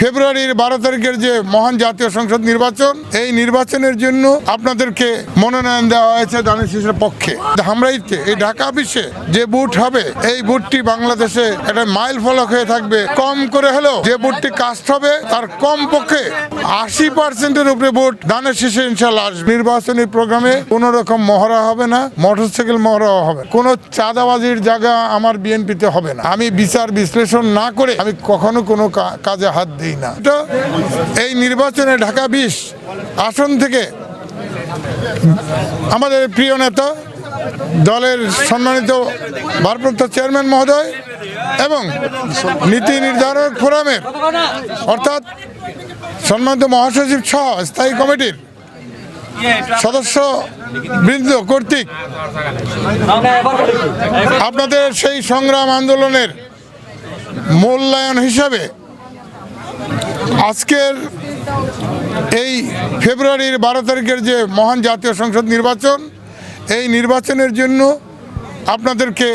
ফেব্রুয়ারির 12 তারিখের যে মহান জাতীয় সংসদ নির্বাচন, এই নির্বাচনের জন্য আপনাদেরকে মনোনয়ন দেওয়া হয়েছে দানের শীষের পক্ষে। ধামরাইতে এই ঢাকা অফিসে যে বুথ হবে, এই বুথটি বাংলাদেশে একটা মাইল ফলক হয়ে থাকবে। কম করে হলেও যে বুথটি কাস্ট হবে তার কম পক্ষে 80%-এর উপরে ভোট দানের শীষে ইনশাল্লাহ আসবে। নির্বাচনী প্রোগ্রামে কোনো রকম মহড়া হবে না, মোটরসাইকেল মহড়াও হবে, কোনো চাঁদাবাজির জায়গা আমার বিএনপিতে হবে না। আমি বিচার বিশ্লেষণ না করে আমি কখনো কোনো কাজে হাত দিই না। তো এই নির্বাচনে ঢাকা 20 আসন থেকে আমাদের প্রিয় নেতা, দলের সম্মানিত ভারপ্রাপ্ত চেয়ারম্যান মহোদয় এবং নীতি নির্ধারক ফোরামের অর্থাৎ সম্মানিত মহাসচিব সহ স্থায়ী কমিটির সদস্য বৃন্দ কর্তৃক আপনাদের সেই সংগ্রাম আন্দোলনের মূল্যায়ন হিসাবে আজকের এই ফেব্রুয়ারির 12 তারিখের যে মহান জাতীয় সংসদ নির্বাচন, এই নির্বাচনের জন্য আপনাদেরকে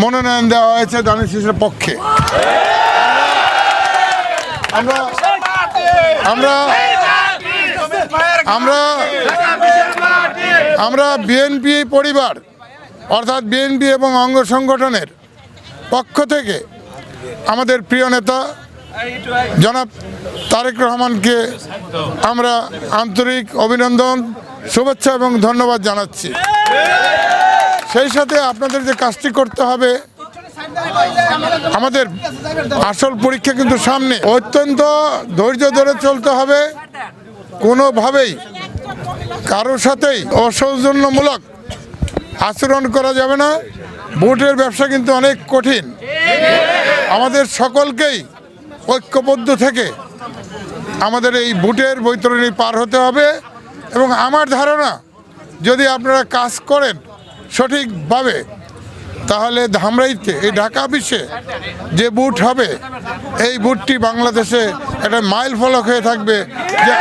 মনোনয়ন দেওয়া হয়েছে দানের শীষের পক্ষে। আমরা বিএনপি পরিবার অর্থাৎ বিএনপি এবং অঙ্গ সংগঠনের পক্ষ থেকে আমাদের প্রিয় নেতা জনাব তারেক রহমানকে আমরা আন্তরিক অভিনন্দন, শুভেচ্ছা এবং ধন্যবাদ জানাচ্ছি। সেই সাথে আপনাদের যে কাজটি করতে হবে, আমাদের আসল পরীক্ষা কিন্তু সামনে, অত্যন্ত ধৈর্য ধরে চলতে হবে। কোনোভাবেই কারোর সাথেই অসৌজন্যমূলক আচরণ করা যাবে না। ভোটের ব্যবসা কিন্তু অনেক কঠিন। আমাদের সকলকেই ঐক্যবদ্ধ থেকে আমাদের এই ভোটের বৈতরণী পার হতে হবে এবং আমার ধারণা যদি আপনারা কাজ করেন সঠিকভাবে, তাহলে ধামরাইতে এই ঢাকা অফিসে যে বুথ হবে, এই বুথটি বাংলাদেশে একটা মাইল ফলক হয়ে থাকবে। যে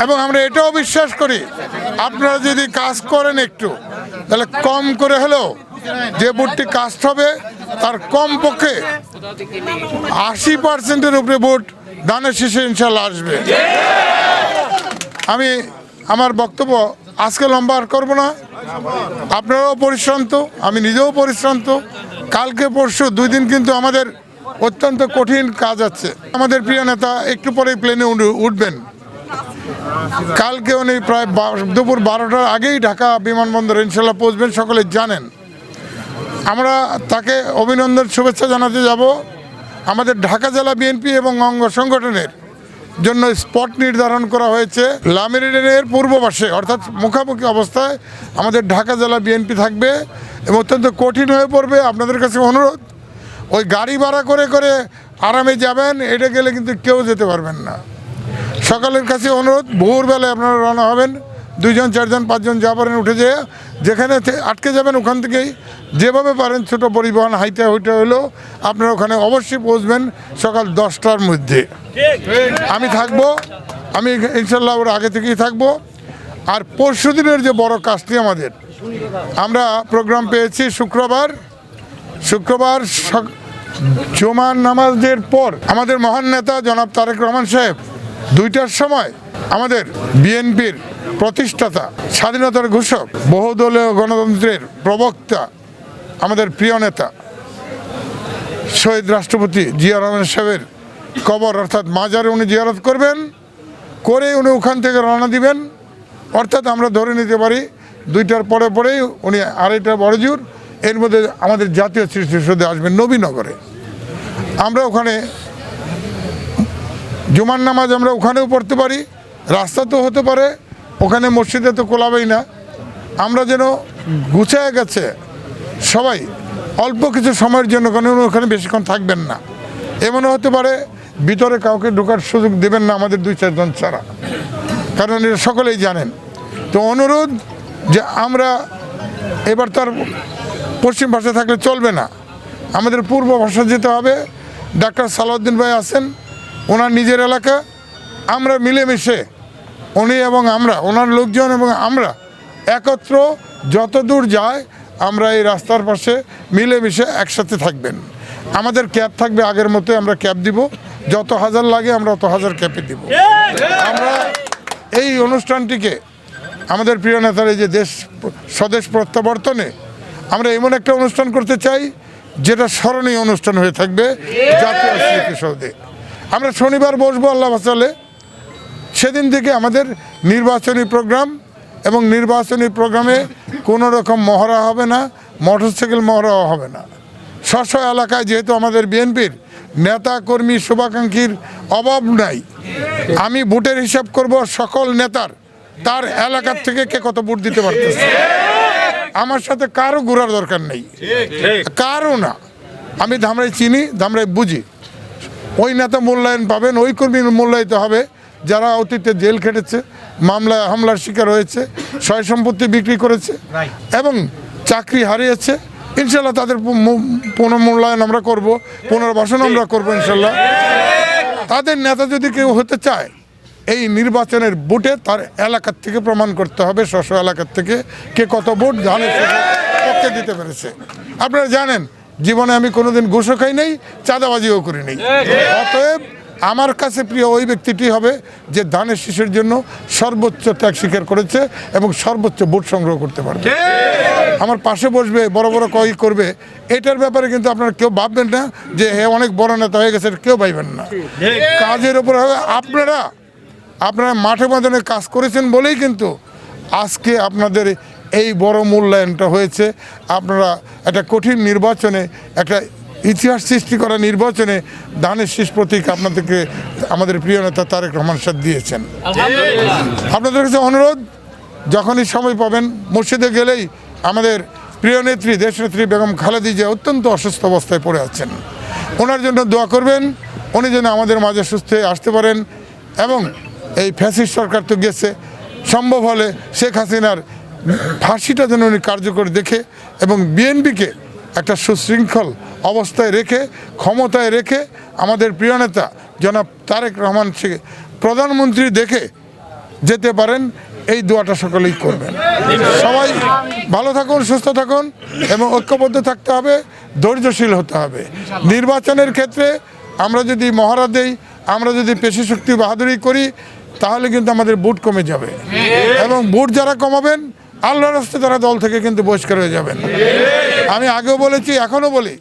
এবং আমরা এটাও বিশ্বাস করি আপনারা যদি কাজ করেন একটু, তাহলে কম করে হলেও যে বুথটি কাস্ট হবে তার কম পক্ষে 80%-এর উপরে ভোট দানের শীষে ইনশাল্লাহ আসবে। আমি আমার বক্তব্য আজকে লম্বা আর করবো না। আপনারাও পরিশ্রান্ত, আমি নিজেও পরিশ্রান্ত। কালকে পরশু 2 দিন কিন্তু আমাদের অত্যন্ত কঠিন কাজ আছে। আমাদের প্রিয় নেতা একটু পরেই প্লেনে উঠবেন। কালকে উনি প্রায় দুপুর 12টার আগেই ঢাকা বিমানবন্দরে ইনশাল্লাহ পৌঁছবেন, সকলে জানেন। আমরা তাকে অভিনন্দন শুভেচ্ছা জানাতে যাব। আমাদের ঢাকা জেলা বিএনপি এবং অঙ্গ সংগঠনের জন্য স্পট নির্ধারণ করা হয়েছে লামিরেডের পূর্ব পাশে, অর্থাৎ মুখামুখি অবস্থায় আমাদের ঢাকা জেলা বিএনপি থাকবে এবং অত্যন্ত কঠিন হয়ে পড়বে। আপনাদের কাছে অনুরোধ, ওই গাড়ি ভাড়া করে করে আরামে যাবেন, এটা গেলে কিন্তু কেউ যেতে পারবেন না। সকালের কাছে অনুরোধ, ভোরবেলায় আপনারা রওনা হবেন, 2 জন 4 জন 5 জন যা পারেন উঠে যেয়ে যেখানে আটকে যাবেন ওখান থেকেই যেভাবে পারেন ছোট পরিবহন হাইটে হলেও আপনারা ওখানে অবশ্যই পৌঁছবেন সকাল 10টার মধ্যে। আমি থাকবো, আমি ইনশাল্লাহ ওর আগে থেকেই থাকবো। আর পরশু দিনের যে বড় কাজটি আমাদের, আমরা প্রোগ্রাম পেয়েছি শুক্রবার জুমার নামাজের পর আমাদের মহান নেতা জনাব তারেক রহমান সাহেব 2টার সময় আমাদের বিএনপির প্রতিষ্ঠাতা, স্বাধীনতার ঘোষক, বহুদলীয় গণতন্ত্রের প্রবক্তা, আমাদের প্রিয় নেতা শহীদ রাষ্ট্রপতি জিয়া রহমান সাহেবের কবর অর্থাৎ মাজারে উনি জিয়ারত করবেন, করে উনি ওখান থেকে রওনা দিবেন। অর্থাৎ আমরা ধরে নিতে পারি 2টার পরেই উনি 2:30 বড়জোর এর মধ্যে আমাদের জাতীয় স্মৃতিসৌধে আসবেন নবীনগরে। আমরা ওখানে জুমার নামাজ আমরা ওখানেও পড়তে পারি, রাস্তা তো হতে পারে, ওখানে মসজিদে তো কোলাবেই না। আমরা যেন গুছায় গেছে সবাই অল্প কিছু সময়ের জন্য, কারণ ওখানে বেশিক্ষণ থাকবেন না। এমনও হতে পারে ভিতরে কাউকে ঢোকার সুযোগ দেবেন না আমাদের 2-4 জন ছাড়া, কারণ এটা সকলেই জানেন। তো অনুরোধ যে আমরা এবার তার পশ্চিম ভাষা থাকলে চলবে না, আমাদের পূর্ব ভাষা যেতে হবে। ডাক্তার সালাউদ্দিন ভাই আছেন, ওনার নিজের এলাকা, আমরা মিলেমিশে উনি এবং আমরা, ওনার লোকজন এবং আমরা একত্র যত দূর যায় আমরা এই রাস্তার পাশে মিলেমিশে একসাথে থাকবেন। আমাদের ক্যাব থাকবে আগের মতো, আমরা ক্যাব দিব, যত হাজার লাগে আমরা অত হাজার ক্যাবে দিব। আমরা এই অনুষ্ঠানটিকে আমাদের প্রিয় নেতার এই যে স্বদেশ প্রত্যাবর্তনে আমরা এমন একটা অনুষ্ঠান করতে চাই যেটা স্মরণীয় অনুষ্ঠান হয়ে থাকবে জাতীয় স্মৃতিসৌধে। আমরা শনিবার বসবো আল্লাহ বাঁচালে, সেদিন থেকে আমাদের নির্বাচনী প্রোগ্রাম, এবং নির্বাচনী প্রোগ্রামে কোনো রকম মহড়া হবে না, মোটরসাইকেল মহড়াও হবে না। স্ব এলাকায় যেহেতু আমাদের বিএনপির নেতা কর্মী শুভাকাঙ্ক্ষীর অভাব নাই, আমি ভোটের হিসাব করব সকল নেতার তার এলাকার থেকে কে কত ভোট দিতে পারতেছে। আমার সাথে কারো ঘোরার দরকার নেই, কারো না। আমি ধামরাই চিনি, ধামরাই বুঝি। ওই নেতা মূল্যায়ন পাবেন, ওই কর্মী মূল্যায়িত হবে যারা অতীতে জেল খেটেছে, মামলায় হামলার শিকার হয়েছে, সয় সম্পত্তি বিক্রি করেছে এবং চাকরি হারিয়েছে। ইনশাল্লাহ তাদের পুনর্মূল্যায়ন আমরা করব, পুনর্বাসন আমরা করবো ইনশাল্লাহ। তাদের নেতা যদি কেউ হতে চায়, এই নির্বাচনের ভোটে তার এলাকার থেকে প্রমাণ করতে হবে, স্ব এলাকার থেকে কে কত ভোট ধানের পক্ষে দিতে পেরেছে। আপনারা জানেন জীবনে আমি কোনোদিন ঘুষও খাই নাই, চাঁদাবাজিও করি নাই। অতএব আমার কাছে প্রিয় ওই ব্যক্তিটি হবে যে ধানের শীষের জন্য সর্বোচ্চ ত্যাগ স্বীকার করেছে এবং সর্বোচ্চ ভোট সংগ্রহ করতে পারবে। আমার পাশে বসবে, বড় বড় কই করবে, এটার ব্যাপারে কিন্তু আপনারা কেউ ভাববেন না যে হে অনেক বড় নেতা হয়ে গেছে, কেউ ভাববেন না। কাজের উপর হবে। আপনারা মাঠে ময়দানে কাজ করেছেন বলেই কিন্তু আজকে আপনাদের এই বড় মূল্যায়নটা হয়েছে। আপনারা একটা কঠিন নির্বাচনে, একটা ইতিহাস সৃষ্টি করা নির্বাচনে ধানের শীষ প্রতীক আপনাদেরকে আমাদের প্রিয় নেতা তারেক রহমান সাহেব দিয়েছেন। আপনাদের কাছে অনুরোধ, যখনই সময় পাবেন মসজিদে গেলেই আমাদের প্রিয় নেত্রী, দেশনেত্রী বেগম খালেদা জিয়া অত্যন্ত অসুস্থ অবস্থায় পড়ে আছেন, ওনার জন্য দোয়া করবেন, উনি যেন আমাদের মাঝে সুস্থ হয়ে আসতে পারেন। এবং এই ফ্যাসিস্ট সরকার তো গেছে, সম্ভব হলে শেখ হাসিনার ফাঁসিটা যেন উনি কার্যকর দেখে এবং বিএনপিকে একটা সুশৃঙ্খল অবস্থায় রেখে, ক্ষমতায় রেখে আমাদের প্রিয় নেতা জনাব তারেক রহমান প্রধানমন্ত্রী দেখে যেতে পারেন, এই দোয়াটা সকলেই করবেন। সবাই ভালো থাকুন, সুস্থ থাকুন এবং ঐক্যবদ্ধ থাকতে হবে, ধৈর্যশীল হতে হবে। নির্বাচনের ক্ষেত্রে আমরা যদি মহড়া দেই, আমরা যদি পেশি শক্তি বাহাদুরি করি, তাহলে কিন্তু আমাদের ভোট কমে যাবে এবং ভোট যারা কমাবেন আল্লাহর রাস্তায় তারা দল থেকে কিন্তু বহিষ্কার হয়ে যাবেন। আমি আগেও বলেছি, এখনও বলি,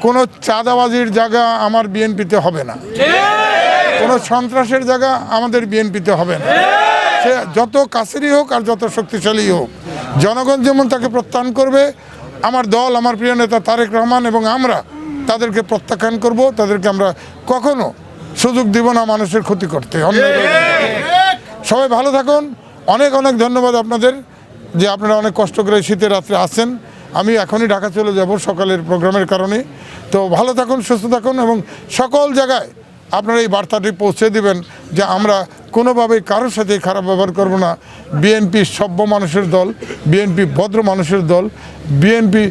কোনো চাঁদাবাজির জায়গা আমার বিএনপিতে হবে না, কোনো সন্ত্রাসের জায়গা আমাদের বিএনপিতে হবে না। সে যত কাছেরই হোক আর যত শক্তিশালী হোক, জনগণ যেমন তাকে প্রত্যাখ্যান করবে, আমার দল, আমার প্রিয় নেতা তারেক রহমান এবং আমরা তাদেরকে প্রত্যাখ্যান করব। তাদেরকে আমরা কখনো সুযোগ দিব না মানুষের ক্ষতি করতে। সবাই ভালো থাকুন। অনেক অনেক ধন্যবাদ আপনাদের যে আপনারা অনেক কষ্ট করে শীতের রাত্রে আসেন। আমি এখনই ঢাকা চলে যাব সকালের প্রোগ্রামের কারণে। তো ভালো থাকুন, সুস্থ থাকুন এবং সকল জায়গায় আপনারা এই বার্তাটি পৌঁছে দিবেন যে আমরা কোনোভাবেই কারোর সাথে খারাপ ব্যবহার করব না। বিএনপি সভ্য মানুষের দল, বিএনপি ভদ্র মানুষের দল, বিএনপি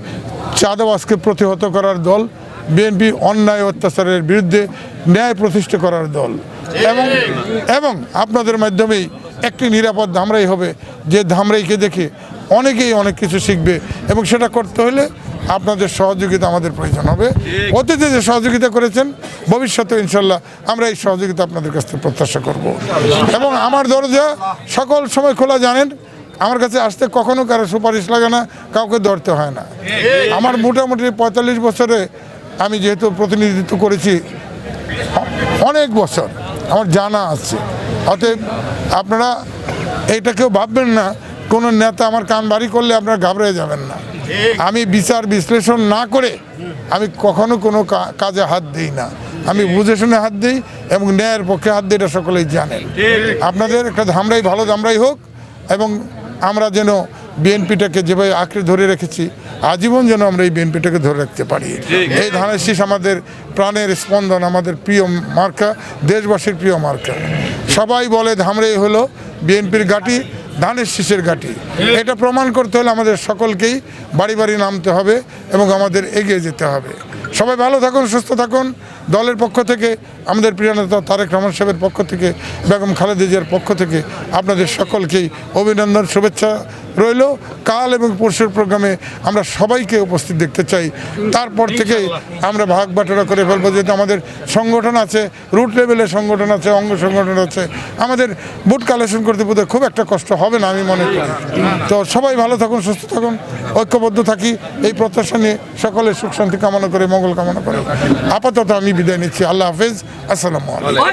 চাঁদাবাজকে প্রতিহত করার দল, বিএনপি অন্যায় অত্যাচারের বিরুদ্ধে ন্যায় প্রতিষ্ঠা করার দল এবং আপনাদের মাধ্যমেই একটি নিরাপদ ধামরাই হবে, যে ধামরাইকে দেখে অনেকেই অনেক কিছু শিখবে এবং সেটা করতে হলে আপনাদের সহযোগিতা আমাদের প্রয়োজন হবে। অতীতে যে সহযোগিতা করেছেন, ভবিষ্যতে ইনশাল্লাহ আমরা এই সহযোগিতা আপনাদের কাছ থেকে প্রত্যাশা করব এবং আমার দরজা সকল সময় খোলা। জানেন, আমার কাছে আসতে কখনো কারো সুপারিশ লাগে না, কাউকে ধরতে হয় না। আমার মোটামুটি 45 বছরে আমি যেহেতু প্রতিনিধিত্ব করেছি অনেক বছর, আমার জানা আছে। অতএব আপনারা এইটা কেউ ভাববেন না কোনো নেতা আমার কান বাড়ি করলে আপনারা ঘাবড়ে যাবেন না। আমি বিচার বিশ্লেষণ না করে আমি কখনো কোনো কাজে হাত দিই না। আমি বুঝে শুনে হাত দিই এবং ন্যায়ের পক্ষে হাত দিই, এটা সকলেই জানেন। আপনাদের একটা ধামরাই ভালো ধামরাই হোক এবং আমরা যেন বিএনপিটাকে যেভাবে আঁকড়ে ধরে রেখেছি আজীবন যেন আমরা এই বিএনপিটাকে ধরে রাখতে পারি। এই ধানের শীষ আমাদের প্রাণের স্পন্দন, আমাদের প্রিয় মার্কা, দেশবাসীর প্রিয় মার্কা। সবাই বলে ধামরাই হলো বিএনপির ঘাঁটি, ধানের শীষের ঘাঁটি। এটা প্রমাণ করতে হলে আমাদের সকলকেই বাড়ি বাড়ি নামতে হবে এবং আমাদের এগিয়ে যেতে হবে। সবাই ভালো থাকুন, সুস্থ থাকুন। দলের পক্ষ থেকে, আমাদের প্রিয় নেতা তারেক রহমান সাহেবের পক্ষ থেকে, বেগম খালেদা জিয়ার পক্ষ থেকে আপনাদের সকলকেই অভিনন্দন, শুভেচ্ছা রইল। কাল এবং পরশুর প্রোগ্রামে আমরা সবাইকে উপস্থিত দেখতে চাই। তারপর থেকে আমরা ভাগ বাটোয়ারা করে ফেলবো, যেহেতু আমাদের সংগঠন আছে, রুট লেভেলে সংগঠন আছে, অঙ্গ সংগঠন আছে, আমাদের ভোট কালেকশন করতে বোধহয় খুব একটা কষ্ট হবে না আমি মনে করি। তো সবাই ভালো থাকুন, সুস্থ থাকুন, ঐক্যবদ্ধ থাকি, এই প্রত্যাশা নিয়ে সকলের সুখ শান্তি কামনা করে, মঙ্গল কামনা করে আপাতত আমি বিদায় নিচ্ছি। আল্লাহ হাফেজ, আসসালামু আলাইকুম।